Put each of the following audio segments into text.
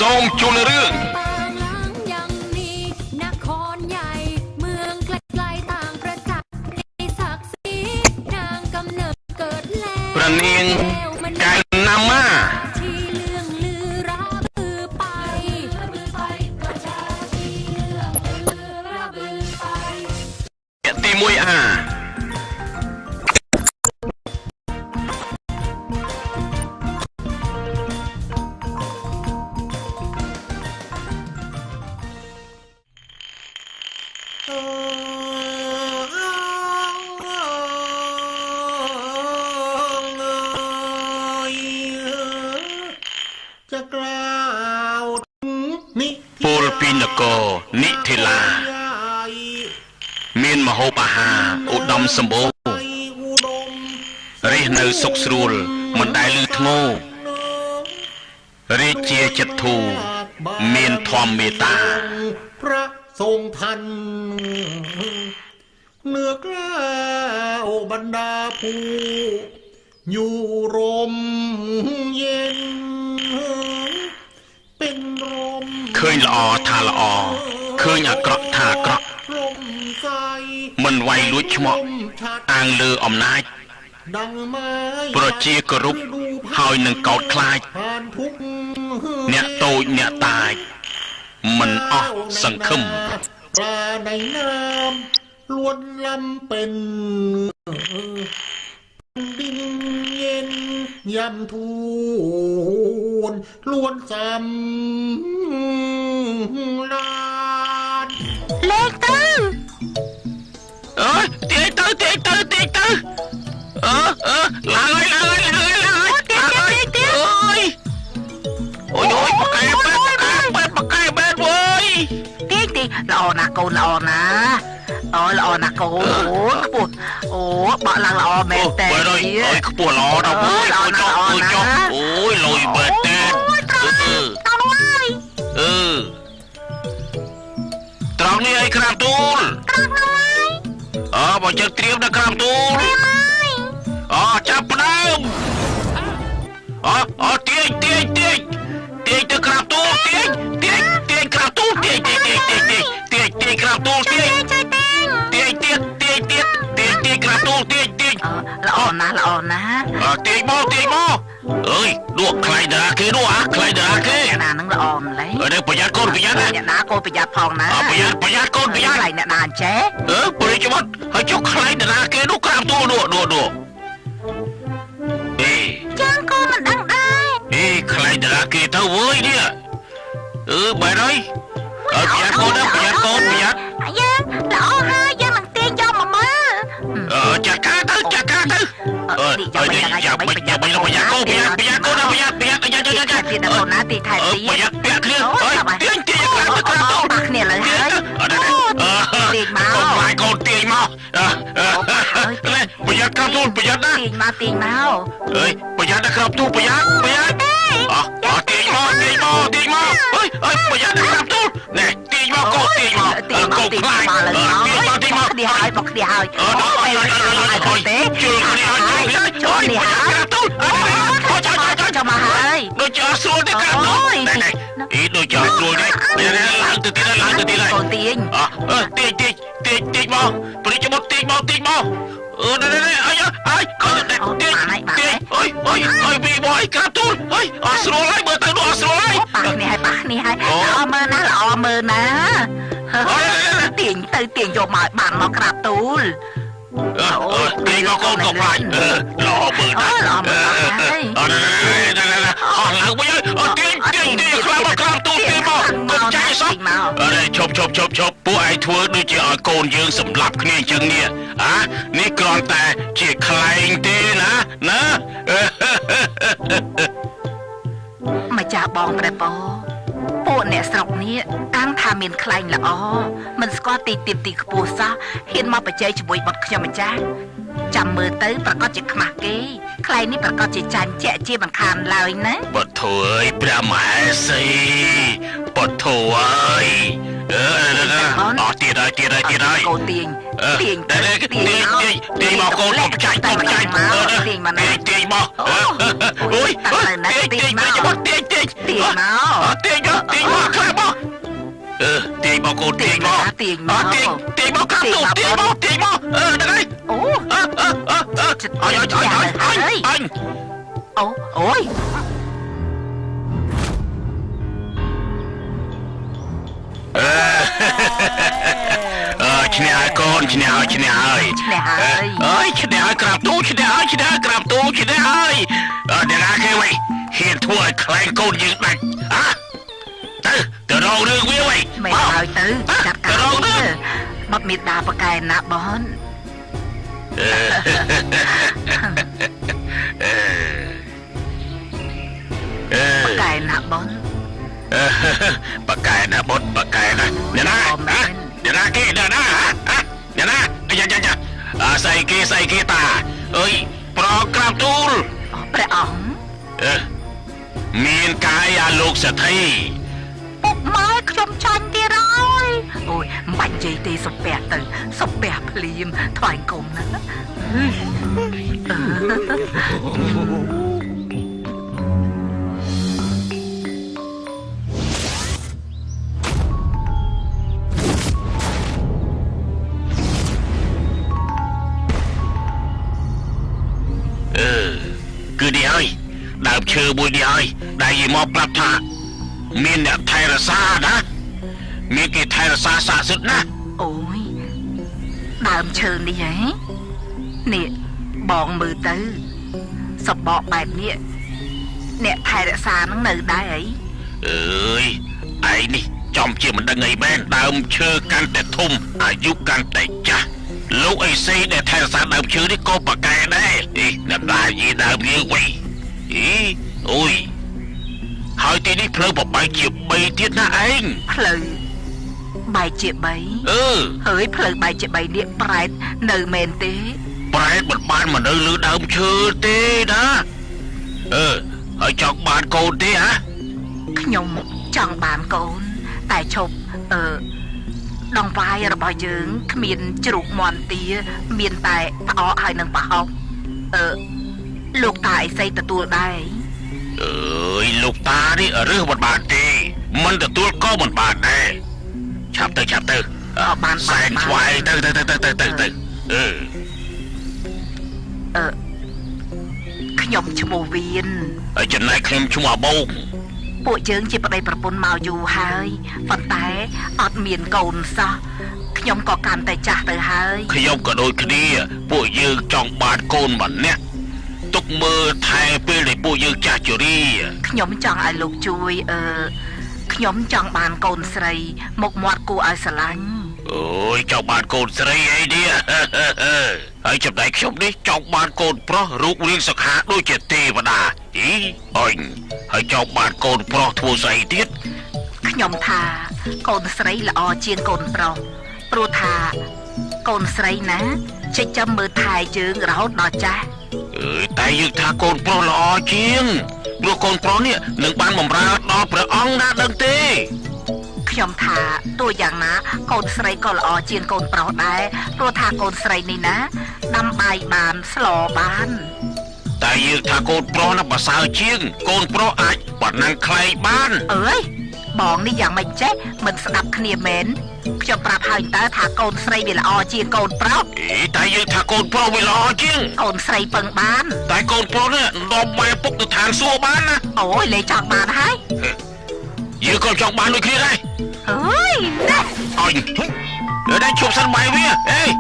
សូមជួលរឿងប្រនាងកែណាម៉ាទី1អាจะกล่าวนิ ពលពីនគរនិធិលាមានមហូបអាហារឧត្តមសម្បូររះនៅសុខស្រួលមិនដែលលឺធ្ងោរាជាចិត្តធូរមានធម្មមេត្តាพระทรงทันเนื้อกล้าวบรรดาผู้อยู่รมเย็นเป็นรมឃើញល្អថាល្អឃើញអាក្រក់ថាអាក្រក់មិនវាយលួចឆ្មក់អាងលើអំណាចប្រជាគោរពហើយនឹងកោតខ្លាចអ្នកតូចអ្នកតាចមិនអស់សង្ឃឹមปลาในน้ำล้วนลำเป็นดินเย็นยำทูนล้วนสำลานเลขตื้อเตียงตื้อลาเลยโอ้ยปากแกแบดเว้ยตีល្អណាស់កូនល្អណាស់ល្អណាស់កូនខ្ពស់បក់ឡើងល្អមែនតើអើយខ្ពស់ល្អដល់អើយចុះអូយលុយបែតតែត្រង់នេះអីក្រាមទូលបើជិះត្រៀមដល់ក្រាមទូលចាប់ផ្ដើមទាញទៅក្រាមទូលទាញក្រាមទូលទាញក្រាមទូលទាញក្រាមទូលទាញល្អណាស់ទាញមកអើយដួកខ្លាយតាគេដួកខ្លាយតាគេណានឹងល្អម្លេះប្រយ័ត្នកូនប្រយ័ត្នអ្នកណាកូនប្រយ័ត្នផងណាប្រយ័ត្នកូនប្រយ័ត្នខ្លាយអ្នកណាអញ្ចេះប្រយ័ត្នច្បាស់ហើយចុះខ្លាយតាគេនោះក្រាមទូលដួកចាំកូនមិនដឹងដែរខ្លាយតាគេទៅវើយនេះបែរហើយប្រយ័ត្នកូនប្រយ័ត្នយើងល្អហើយយើងនឹងទាញយកមកមើលចាក់ការទៅយ៉ាបាញ់កូនប្រយ័ត្នកូនអាយ៉ាទៀតកូនណាទីថែទីប្រយ័ត្នពាក់គ្នាទាញក្រាមទៅបាក់គ្នាលើហើយទាញមកកូនវាយកូនទាញមកប្រយ័ត្នក្រាមទូលប្រយ័ត្នណាទាញមកប្រយ័ត្នណាក្រាមទូលប្រយ័ត្នទាញមកប្រយ័ត្នណាក្រាមទូលណែទាញមកកូនខ្លាយទាញមកគ្នាហើយបកគ្នាហើយកូនទេជឿគ្នាហើយចូលនេះហើយចូលមកហើយដូចជាស្រួលទេក្រាមទូលដូចជាស្រួលនេះឡើងទៅទៀតហើយកូនទាញទាញមកប្រជិមុតទាញមកនេះអាយកូនទាញអើយពីបយក្រាមទូលអស់ស្រួលហើយមើលទៅនោះអស់ស្រួលហើយប៉ះគ្នាហើយល្អមើលណាទាញយកមកបានមកក្រាបទូលទាញមកកូនកុំខ្លាចល្អមើលណាអស់ឡើងវិញទាញខ្លាំងមកក្រាបទូលទាញមកកុំចាយសោះឈប់ពួកឯងធ្វើដូចជាឲ្យកូនយើងសម្លាប់គ្នាអញ្ចឹងនេះនេះគ្រាន់តែជាខ្លែងទេណាម្ចាស់បងព្រះពរពួកអ្នកស្រុកនេះអាងថាមានខ្លែងល្អមិនស្គាល់ទីទាបទីខ្ពស់សោះហ៊ានមកបច្ចេកជាមួយបុតខ្ញុំម្ចាស់ចាំមើលទៅប្រកាសជាខ្មាស់គេខ្លែងនេះប្រកាសជាចាញ់ជាក់ជាមិនខានឡើយណាបុតធួយព្រះមហេសីបុតធួយអ ទៀតហើយទៀតហើយក ូនទាញ ទាញមកកូនកុំចាច់ទាញមកអូយទាញមកខ្លះមកទាញមកកូនទាញមកទាញមកកាប់ទូទាញមកហ្នឹងហើយអូអញ អូយ ឈ្នះហើយកូនឈ្នះហើយអើយឈ្នះហើយក្រាបទូឈ្នះហើយអ្នកណាគេវិញហ៊ានធ្វើឲ្យខ្លែងកូនយើងដាច់ទៅរករឿងវាវិញ មិនឲ្យទៅចាត់ការបាត់មេដាប្រកែណាបនប្រកែណាបនបកែណាបុតបកែណាអ្នកណាគេយ៉ាស្អីគេតាអើយប្រក្រាបទូល ព្រះអង្គ មានកាយអាលោកសទ្ធី ពុកម៉ែខ្ញុំចាញ់ទៀតហើយអូយមិនបាច់និយាយទេសំពះទៅសំពះភ្លាមថ្វាយគុំណាគឺនេះហើយដើមឈើមួយនេះហើយដែលយីមកប្រាប់ថាមានអ្នកថែរក្សាណាមានគេថែរក្សាស័ក្តិសិទ្ធិណា អូយដើមឈើនេះហ៎នេះបងមើលទៅសបកបែបនេះអ្នកថែរក្សានឹងនៅដែរអី អើយឯងនេះចំជាមិនដឹងអីមែនដើមឈើកាន់តែធំអាយុកាន់តែចាស់លោកអីសេដែលថែរក្សាដើមឈើនេះក៏ប្រកែដែរអ្នកដាយីដើមយើងវិញអូយហើយទីនេះផ្លូវប្របែកជា3ទៀតណាឯង ផ្លូវបែកជា3ហើយផ្លូវបែកជា3នេះប្រែតនៅមែនទេប្រែតមិនបានមកនៅលើដើមឈើទេណាហើយចង់បានកូនទេហ៎ខ្ញុំចង់បានកូនតែឈប់ដងវាយរបស់យើងគ្មានជ្រូកមន់ទាមានតែផ្អកហើយនឹងប្រហុកលោកតាអីសីទទួលដែរអើយលោកតានេះរើសមិនបានទេមិនទទួលក៏មិនបានដែរឆាប់ទៅបានសែនស្វាយទៅខ្ញុំឈ្មោះវៀនហើយចំណែកខ្ញុំឈ្មោះអាបូកពួកយើងជាប្តីប្រពន្ធមកយូរហើយប៉ុន្តែអត់មានកូនសោះខ្ញុំក៏កាន់តែចាស់ទៅហើយខ្ញុំក៏ដូចគ្នាពួកយើងចង់បានកូនម្នាក់ទុកមើលថែពេលដែលពួកយើងចាស់ជរាខ្ញុំចង់ឲ្យលោកជួយខ្ញុំចង់បានកូនស្រីមុខមាត់គួរឲ្យស្រឡាញ់អូយចង់បានកូនស្រីអីនេះហើយចំណែកខ្ញុំនេះចង់បានកូនប្រុសរូបរាងសុខាដូចជាទេវតាអញហើយចង់បានកូនប្រុសធ្វើស្អីទៀតខ្ញុំថាកូនស្រីល្អជាងកូនប្រុសព្រោះថាកូនស្រីណាចិញ្ចឹមមើលថែយើងរហូតដល់ចាស់តែយើងថាកូនប្រុសល្អជាងព្រោះកូនប្រុសនេះនឹងបានបម្រើដល់ព្រះអង្គណាដឹងទេខ្ញុំថាទោះយ៉ាងណាកូនស្រីក៏ល្អជាងកូនប្រុសដែរព្រោះថាកូនស្រីនេះណាដាំបាយបានស្លបានតែយើងថាកូនប្រុសណាប្រសើរជាងកូនប្រុសអាចប៉ុណ្ណឹងខ្លែងបានអើយបងនេះយ៉ាងមិនចេះមិនស្ដាប់គ្នាមែនខ្ញុំប្រាប់ហើយតើថាកូនស្រីវាល្អជាងកូនប្រុសតែយើងថាកូនប្រុសវាល្អជាងកូនស្រីពឹងបានតែកូនប្រុសនេះនាំម៉ែពុកទៅឋានសួគ៌បានណាអូយលេចង់បានហើយយើងក៏ចង់បានដូចគ្នាដែរអើយណាអញដល់ជប់សិនបាយវាអើយ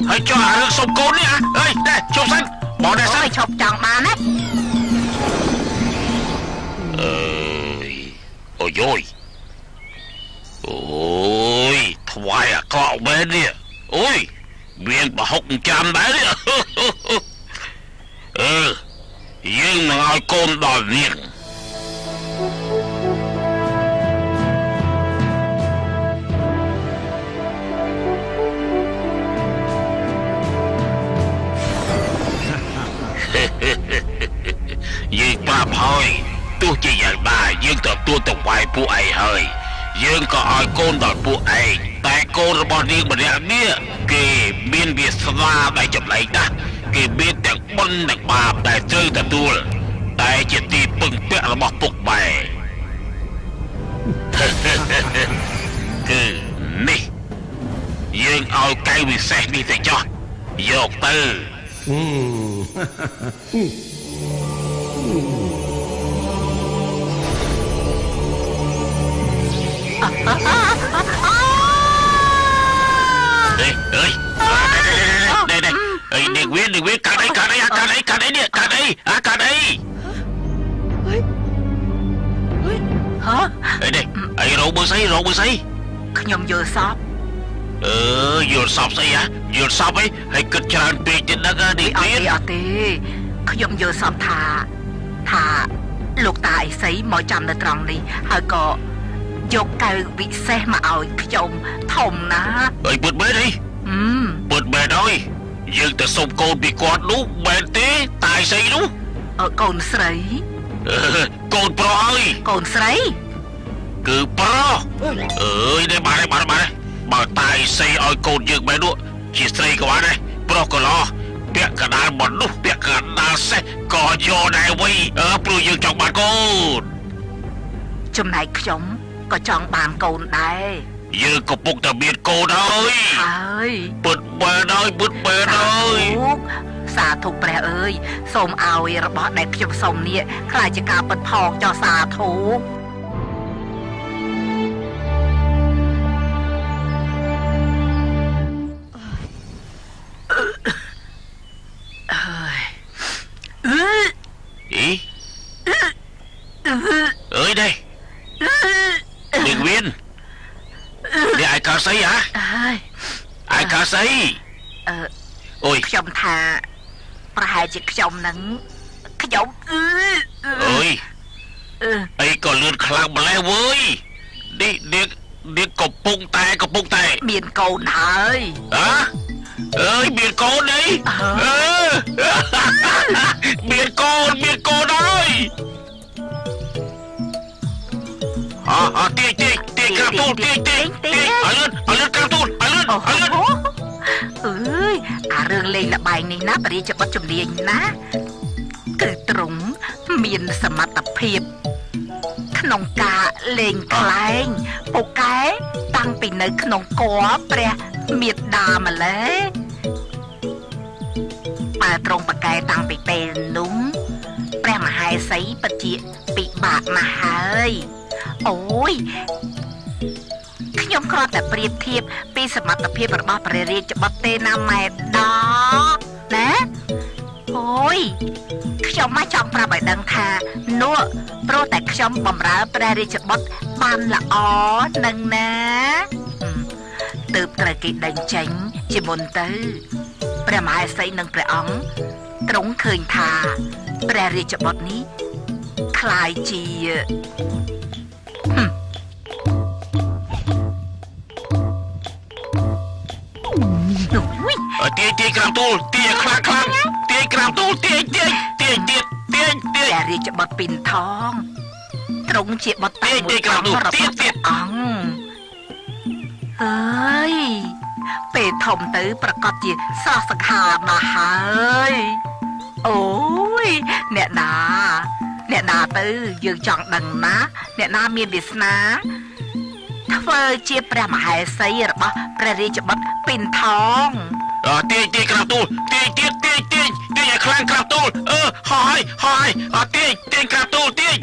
ហើយចុះអារឿងសុំកូននេះដែរជប់សិនបងដែរសិនឈប់ចង់បានណាអូយថ្វាយអាក្រក់មែននេះអូយមានប្រហុកចាំដែរនេះយើងនឹងឲ្យកូនដល់នាងយើងប្រាប់ហើយទោះជាយ៉ាងណាយើងទទួលទៅវាយពួកឯងហើយ យើងក៏ឲ្យកូនដល់ពួកឯងតែកូនរបស់នាងម្នាក់នេះគេមានវាសនាដែលចម្លែកណាស់គេមានទាំងបុណ្យទាំងបាបដែលត្រូវទទួលតែជាទីពឹងពាក់របស់ពុកម៉ែគឺនេះយើងឲ្យកែវវិសេសនេះទៅចោះយកទៅនេះវាកាត់អីនេះកាត់អីហ៎អីរោមើលស្អីខ្ញុំយល់សពយល់សពស្អីយល់សពអីហើយគិតច្រើនពេកទៀតហ្នឹងនេះទៀតអត់ទេខ្ញុំយល់សពថាលោកតាអីសីមកចាំនៅត្រង់នេះហើយក៏យកកៅវិសេសមកឲ្យខ្ញុំធំណាអើយពុតមែនអីពុតមែនអើយយើងទៅសុំកូនពីគាត់នោះមែនទេតាអីសីនោះកូនស្រីកូនប្រុសហើយកូនស្រីគឺប្រុសអើយនេះបាទបើតាអីសីឲ្យកូនយើងបែរនោះជាស្រីក៏បានដែរប្រុសក៏ល្អពាក់កណ្ដាលបននោះពាក់កណ្ដាលសេះក៏យកដែរវិញព្រោះយើងចង់បានកូនចំណែកខ្ញុំក៏ចង់បានកូនដែរយើងក៏ពុកតែមានកូនហើយពុតបើហើយសាធុព្រះអើយសូមឲ្យរបស់ដែលខ្ញុំសុំនេះខ្លាចជាការពិតផងចោះសាធុអើយđây Điền Viên Đi ai ca sấy hả ai ca sấy ôi ខ្ញុំថាប្រហែលជាខ្ញុំនឹងខ្ញុំអើយអីក៏លឿនខ្លាំងម្ល៉េះវើយនេះកំពុងតែមានកូនហើយអើយមានកូនអីមានកូនហើយទាយក្រាបទូលទាយឲ្យលឿនក្រាបទូលឲ្យលឿនអើយអារឿងលេងល្បែងនេះណាបរិយាប័ត្រជំនាញណាគឺទ្រង់មានសមត្ថភាពក្នុងការលេងខ្លែងពូកែតាំងពីនៅក្នុងគភ៌ព្រះមេត្តាម្ល៉េះបើទ្រង់ប្រកែតាំងពីពេលនោះព្រះមហេសីពិតជាពិបាកណាស់ហើយអូយខ្ញុំគ្រាន់តែប្រៀបធៀបពីសមត្ថភាពរបស់ព្រះរាជបុត្រទេណាម៉ែដាណាអូយខ្ញុំមកចង់ប្រាប់ឲ្យដឹងថានោះព្រោះតែខ្ញុំបម្រើព្រះរាជបុត្របានល្អនឹងណាទើបត្រូវគេដេញចេញជាមុនទៅព្រះមហេសីនិងព្រះអង្គទ្រង់ឃើញថាព្រះរាជបុត្រនេះคล้ายជាទាយក្រាបទូលទាយខ្លាំងទាយក្រាបទូលទាយព្រះរាជបុត្រពីនថងទ្រង់ជាបុត្រតាមួយរបស់អង្គអើយពេលធំទៅប្រកាសជាស្រស់សង្ហាណាស់ហើយអូយអ្នកណាទៅយើងចង់ដឹងណាអ្នកណាមានវាសនាធ្វើជាព្រះមហេសីរបស់ព្រះរាជបុត្រពីនថងទាយក្រាបទូលទាយឲ្យខ្លាំងក្រាបទូលហើយទាយក្រាបទូលទាយ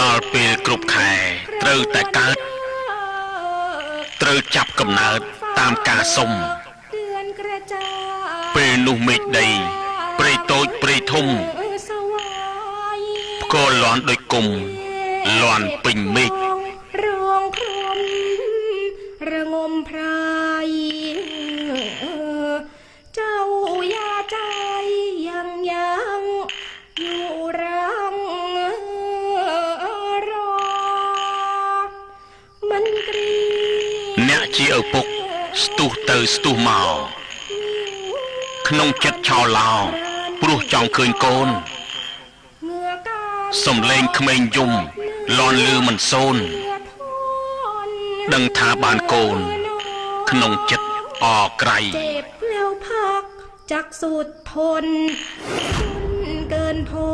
ដល់ពេលគ្រប់ខែត្រូវតែកើតត្រូវចាប់កំណើតតាមការសុំពេលនោះមេឃដីព្រៃតូចព្រៃធំផ្គរលាន់ដូចគុំលាន់ពេញមេឃរងព្រំរងំប្រៃเจ้าอย่าใจยังอยู่รังรอ អ្នកជាឪពុកស្ទុះទៅស្ទុះមកក្នុងចិត្តឆោឡោព្រោះចង់ឃើញកូន เหงื่อก้าว សំលេងក្មេងយំលន់លឺមិនសូន ដឹងថាបានកូន ក្នុងចិត្តអក្រៃ เจ็บแล้วพักจักสุดทนเกินพอ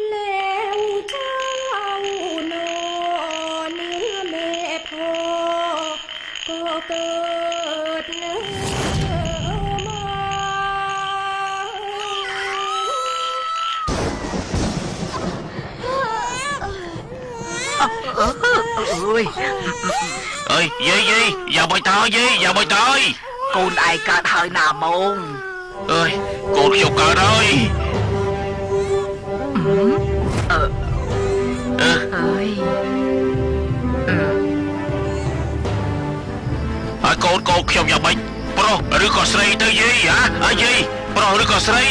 แล้วเจ้านอนเนื้อแม่พอก็เกิดเนื้อมา ơi អើយយាយយ៉ាបយតើយាយយ៉ាបយតើ con ai cả thời nào môn អើយកូនខ្ញុំកើតហើយ ơi ហើយកូនខ្ញុំយ៉ាងម៉េចប្រុសឬក៏ស្រីទៅយាយហ៎យាយប្រុសឬក៏ស្រី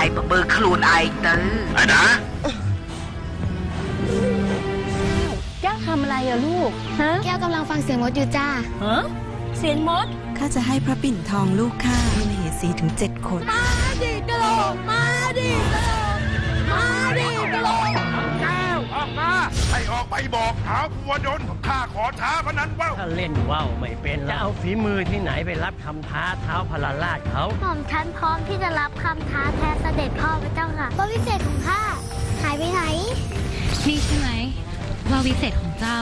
ai mà bơ khuôn ai tư ឯណា แก้วทำอะไรอะลูก ฮะ แก้วกำลังฟังเสียงรถอยู่จ้า ฮะ เสียงมด ข้าจะให้พระปิ่นทองลูกข้ามีมเหสีถึง 7 คน มาดิกะโหลกมาดิกะโหลกมาดิกะโหลก แก้วออกมาให้ออกไปบอกท้าวภูวดลข้าขอท้าพนันว่าว ถ้าเล่นว่าวไม่เป็นจะเอาฝีมือที่ไหนไปรับคำท้าเท้าพลาราชเขา หม่อมฉันพร้อมที่จะรับคำท้าแทนเสด็จพ่อพระเจ้าค่ะว่าวิเศษของข้าหายไปไหน นี่ใช่ไหมว่าวิเศษของเจ้า